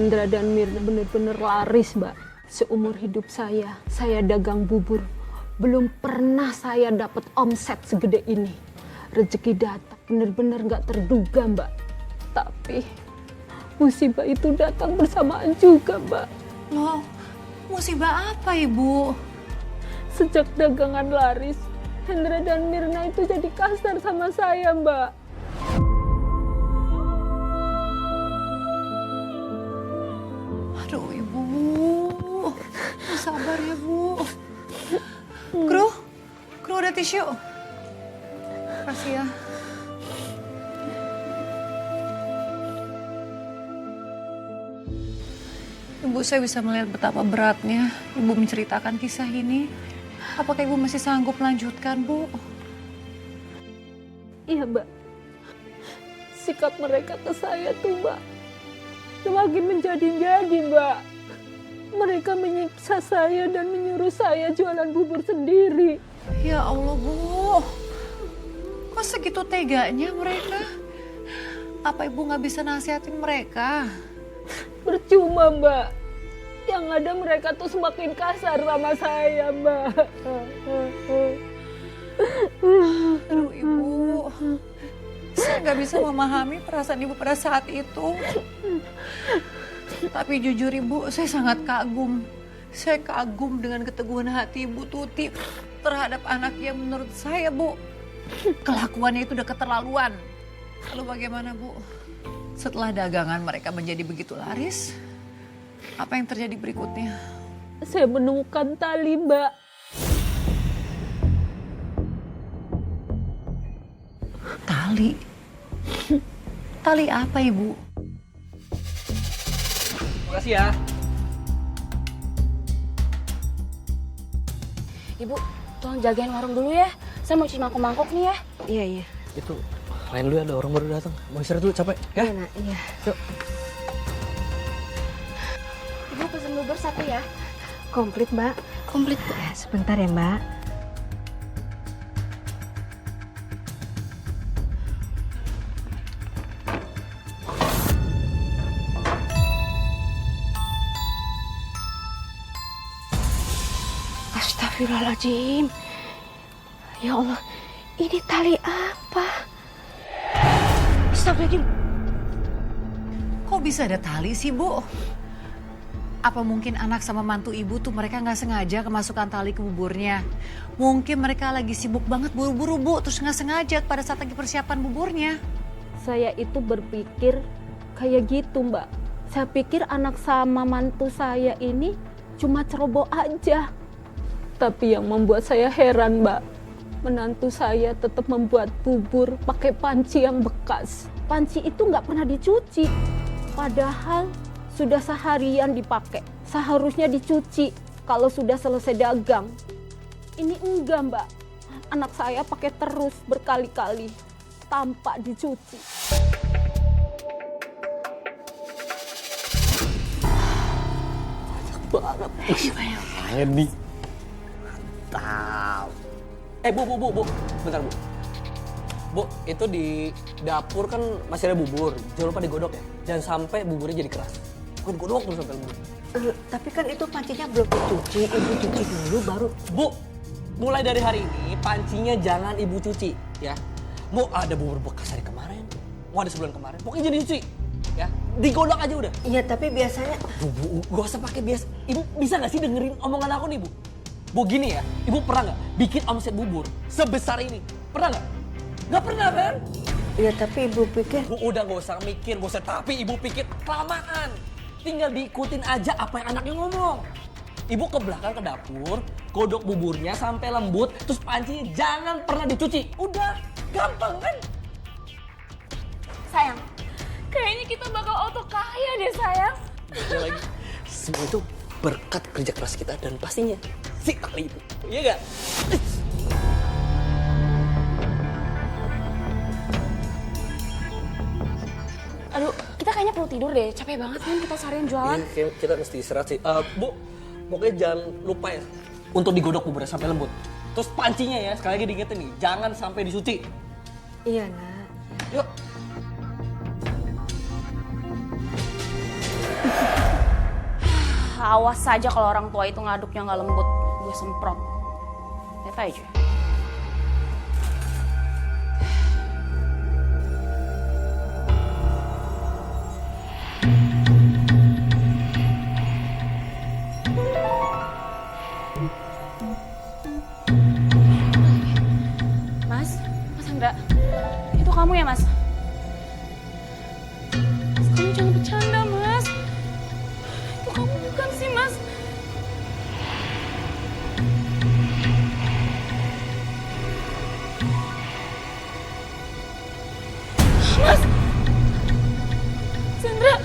Hendra dan Mirna benar-benar laris, Mbak. Seumur hidup saya dagang bubur. Belum pernah saya dapat omset segede ini. Rezeki datang benar-benar nggak terduga, Mbak. Tapi musibah itu datang bersamaan juga, Mbak. Loh, musibah apa Ibu? Sejak dagangan laris, Hendra dan Mirna itu jadi kasar sama saya, Mbak. Aduh Ibu, sabar ya Bu. Kru ada tisu. Makasih ya. Ibu, saya bisa melihat betapa beratnya Ibu menceritakan kisah ini. Apakah Ibu masih sanggup melanjutkan, Bu? Iya, Mbak. Sikap mereka ke saya tuh, Mbak, semakin menjadi-jadi, Mbak. Mereka menyiksa saya dan menyuruh saya jualan bubur sendiri. Ya Allah, Bu. Kok segitu teganya mereka? Apa Ibu nggak bisa nasihatin mereka? Percuma, Mbak. Yang ada mereka tuh semakin kasar sama saya, Mbak. Aduh Ibu, saya nggak bisa memahami perasaan Ibu pada saat itu. Tapi jujur Ibu, saya sangat kagum. Saya kagum dengan keteguhan hati Ibu Tuti terhadap anak yang menurut saya, Bu, kelakuannya itu udah keterlaluan. Lalu bagaimana, Bu? Setelah dagangan mereka menjadi begitu laris, apa yang terjadi berikutnya? Saya menemukan tali, Mbak. Tali? Tali apa, Ibu? Makasih ya. Ibu, tolong jagain warung dulu ya. Saya mau cuci mangkok-mangkok nih ya. Iya, iya. Itu lain dulu, ada orang baru datang. Mau istirahat dulu, capek ya? Iya, Nak. Iya. Yuk. Ibu pesen bubur satu ya. Komplit, Mbak. Komplit. Sebentar ya, Mbak. Astagfirullahaladzim. Ya Allah, ini tali apa? Astagfirullahaladzim. Kok bisa ada tali sih, Bu? Apa mungkin anak sama mantu Ibu tuh mereka nggak sengaja kemasukan tali ke buburnya? Mungkin mereka lagi sibuk banget buru-buru, Bu, terus nggak sengaja pada saat lagi persiapan buburnya. Saya itu berpikir kayak gitu, Mbak. Saya pikir anak sama mantu saya ini cuma ceroboh aja. Tapi yang membuat saya heran, Mbak, menantu saya tetap membuat bubur pakai panci yang bekas. Panci itu nggak pernah dicuci. Padahal sudah seharian dipakai. Seharusnya dicuci kalau sudah selesai dagang. Ini enggak, Mbak. Anak saya pakai terus berkali-kali tanpa dicuci. Banget. Banget nih. Mantap. Bu. Bentar, Bu. Bu, itu di dapur kan masih ada bubur. Jangan lupa digodok ya. Jangan sampai buburnya jadi keras. Bukan godok terus sampai lembut. Tapi kan itu pancinya belum dicuci. Ibu cuci dulu baru. Bu, mulai dari hari ini pancinya jangan Ibu cuci ya. Mau ada bubur bekas hari kemarin, mau ada sebulan kemarin, pokoknya jadi cuci ya. Digodok aja udah. Iya, tapi biasanya... Bu, gak usah pakai biasa. Ibu bisa gak sih dengerin omongan aku nih, Bu? Bu, gini ya, Ibu pernah gak bikin omset bubur sebesar ini? Pernah gak? Gak pernah kan? Iya, tapi Ibu pikir... Bu, udah gak usah mikir, gak usah tapi Ibu pikir kelamaan. Tinggal diikutin aja apa yang anaknya ngomong. Ibu ke belakang ke dapur, godok buburnya sampai lembut, terus pancinya jangan pernah dicuci. Udah, gampang kan? Sayang, kayaknya kita bakal auto kaya deh, sayang. Ada lagi, semua itu berkat kerja keras kita dan pastinya si tali itu. Iya gak? Aduh, kita kayaknya perlu tidur deh. Capek banget kan kita seharian jualan. Iya, kita mesti istirahat sih. Bu, pokoknya jangan lupa ya untuk digodok buburnya sampai lembut. Terus pancinya ya, sekali lagi diingetin nih, jangan sampai dicuci. Iya, Nak. Yuk. awas saja kalau orang tua itu ngaduknya nggak lembut. Gue semprot. Lihat aja. Mas Hendra, itu kamu ya Mas? Mas, kamu jangan bercanda Mas. Itu kamu bukan sih Mas? Mas Hendra,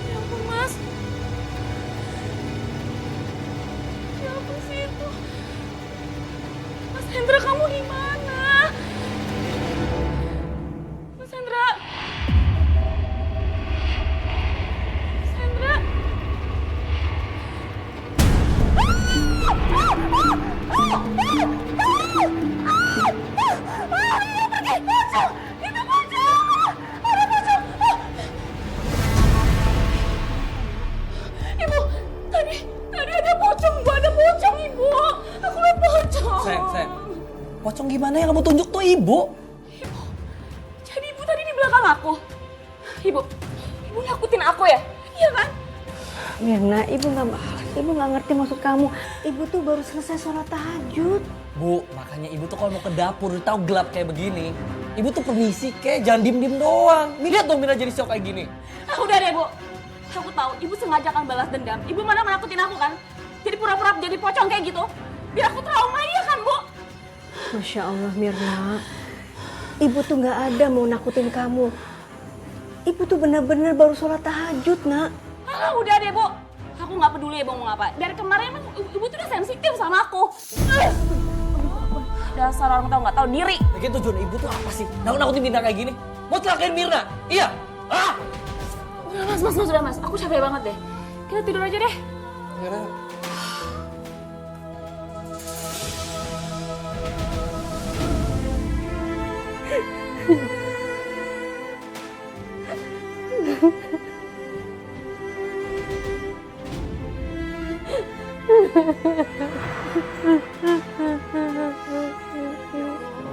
ya ampun Mas. Siapa sih itu? Mas Hendra, kamu di mana? Mas Hendra. Mas Hendra. Ibu, tadi ada pocong, Bu. Ada pocong, Ibu. Aku lihat pocong. Sayang. Pocong gimana yang kamu tunjuk tuh ibu? Ibu, jadi ibu tadi di belakang aku. Ibu nakutin aku ya? Iya kan? Mirna, ibu nggak ngerti maksud kamu. Ibu tuh baru selesai sholat tahajud. Bu, makanya ibu tuh kalau mau ke dapur tahu gelap kayak begini. Ibu tuh permisi kek, jangan diem-diem doang. Lihat dong Mira jadi shock kayak gini. Udah deh, Bu. Aku tahu ibu sengaja akan balas dendam. Ibu mana menakutin aku kan? Jadi pura-pura jadi pocong kayak gitu. Biar aku trauma, iya kan, Bu? Masya Allah Mirna, ibu tuh nggak ada mau nakutin kamu. Ibu tuh benar-benar baru sholat tahajud, nak. Udah deh, Bu. Aku nggak peduli ibu mau apa. Dari kemarin emang ibu tuh udah sensitif sama aku. Dasar orang nggak tahu diri. Lagian tujuan ibu tuh apa sih? Nakut-nakutin Mirna kayak gini? Mau celakain Mirna? Iya? Ah! Udah mas, udah mas. Aku capek banget deh. Kita tidur aja deh. Mira.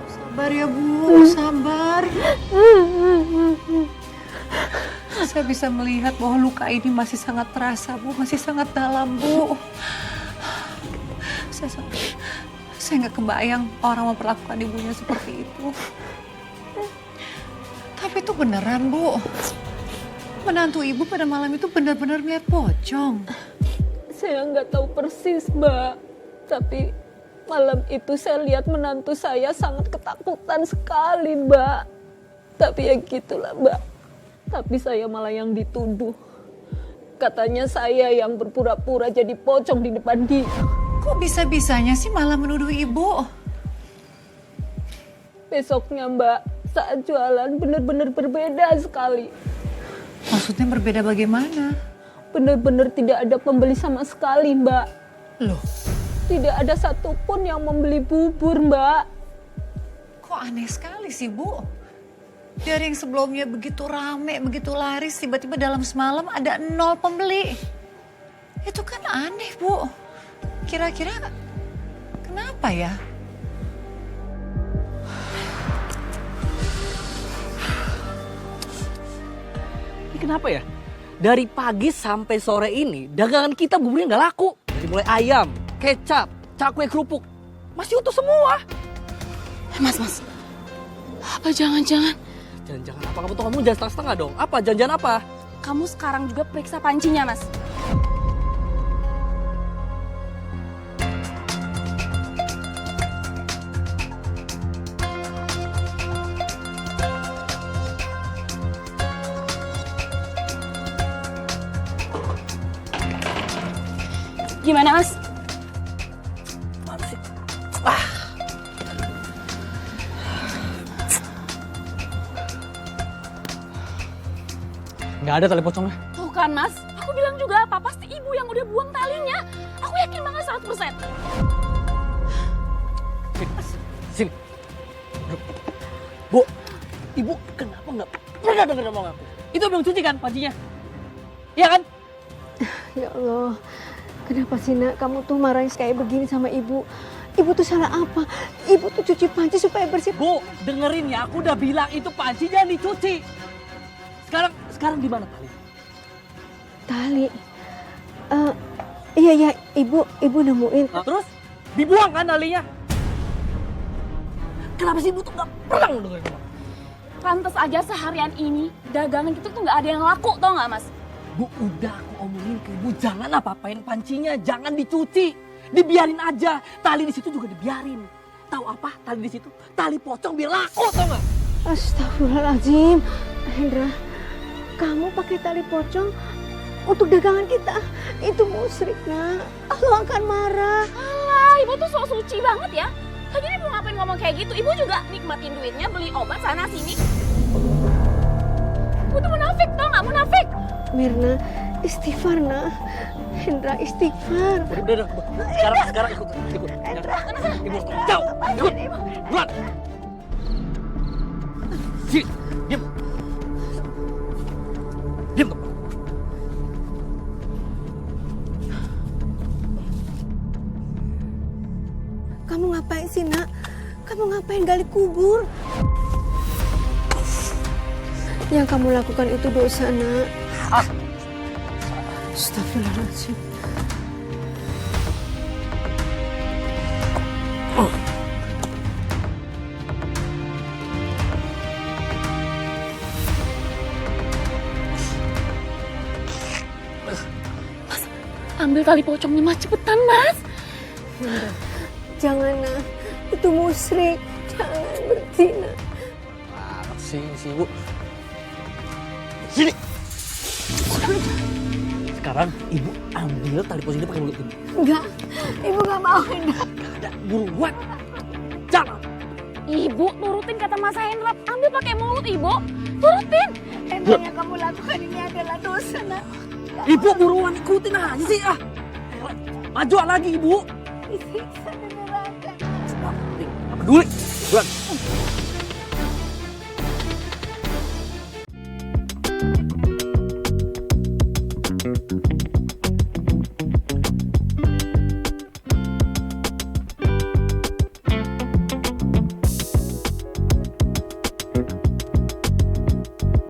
Sabar ya Bu, sabar. Saya bisa melihat bahwa luka ini masih sangat terasa Bu, masih sangat dalam Bu. Saya nggak kebayang orang memperlakukan ibunya seperti itu. Tapi itu beneran Bu. Menantu ibu pada malam itu benar-benar melihat pocong. Saya nggak tahu persis, Mbak. Tapi malam itu saya lihat menantu saya sangat ketakutan sekali, Mbak. Tapi ya gitulah, Mbak. Tapi saya malah yang dituduh. Katanya saya yang berpura-pura jadi pocong di depan dia. Kok bisa-bisanya sih malah menuduh ibu? Besoknya, Mbak, saat jualan benar-benar berbeda sekali. Maksudnya berbeda bagaimana? Benar-benar tidak ada pembeli sama sekali, Mbak. Loh, Tidak ada satupun yang membeli bubur, Mbak. kok aneh sekali sih Bu? Dari yang sebelumnya begitu rame, begitu laris, tiba-tiba dalam semalam ada 0 pembeli. Itu kan aneh Bu. Kira-kira kenapa ya? Ini kenapa ya? Dari pagi sampai sore ini dagangan kita buburnya nggak laku. Dari mulai ayam, kecap, cakwe kerupuk, masih utuh semua. Mas. Apa jangan-jangan Jangan-jangan apa? Kamu tuh ngomong jangan setengah-setengah dong. Apa? Jangan-jangan apa? kamu sekarang juga periksa pancinya, Mas? Gimana, Mas? Mana sih? Nggak ada tali pocongnya. Tuh kan, Mas. Aku bilang juga apa? Pasti ibu yang udah buang talinya. Aku yakin banget 100%. Sini. Bu, ibu kenapa nggak pernah denger ngomong aku? Itu belum cuci kan pancinya? Iya kan? Ya Allah, kenapa sih nak kamu tuh marahin kayak begini sama ibu? Ibu tuh salah apa? Ibu tuh cuci panci supaya bersih. Bu, dengerin ya, aku udah bilang itu panci jangan dicuci. Sekarang di mana tali? Tali. Iya, ibu nemuin. Terus dibuang kan talinya? Kenapa sih ibu tuh nggak pernah dengerin aku? Pantes aja seharian ini dagangan kita tuh nggak ada yang laku, tau nggak mas? Bu, udah aku omongin ke ibu, jangan apa-apain pancinya, jangan dicuci. Dibiarin aja, tali di situ juga dibiarin. Tahu apa tali di situ? Tali pocong biar laku, tau nggak? Astagfirullahaladzim. Hendra, kamu pakai tali pocong untuk dagangan kita. Itu musyrik, nak. Allah akan marah. Alah, ibu tuh so suci banget ya. Lagi ibu ngapain ngomong kayak gitu? Ibu juga nikmatin duitnya beli obat sana sini. Ibu tuh munafik, tau nggak? Munafik. Mirna, istighfar, nak. Hendra, istighfar. Udah. Sekarang ikut. Ibu, jauh. Ikut. Buat. Si, diam. Diam. Kamu ngapain sih, nak? Kamu ngapain gali kubur? Yang kamu lakukan itu dosa, nak. Astagfirullahaladzim. Ambil tali pocongnya mas, cepetan mas. Jangan, nak. Itu musyrik. Jangan berzina. Si ibu. Sini. Sekarang ibu ambil tali pocong ini pakai mulut ibu. Enggak, ibu gak mau, Hendra. Gak ada buruan. Jangan. Ibu turutin kata Mas Hendra, ambil pakai mulut ibu. Turutin. Hendra, yang kamu lakukan ini adalah dosa, nak. Ibu buruan ikutin aja sih ah. Maju lagi ibu. Disiksa di neraka. Nggak peduli. Buruan.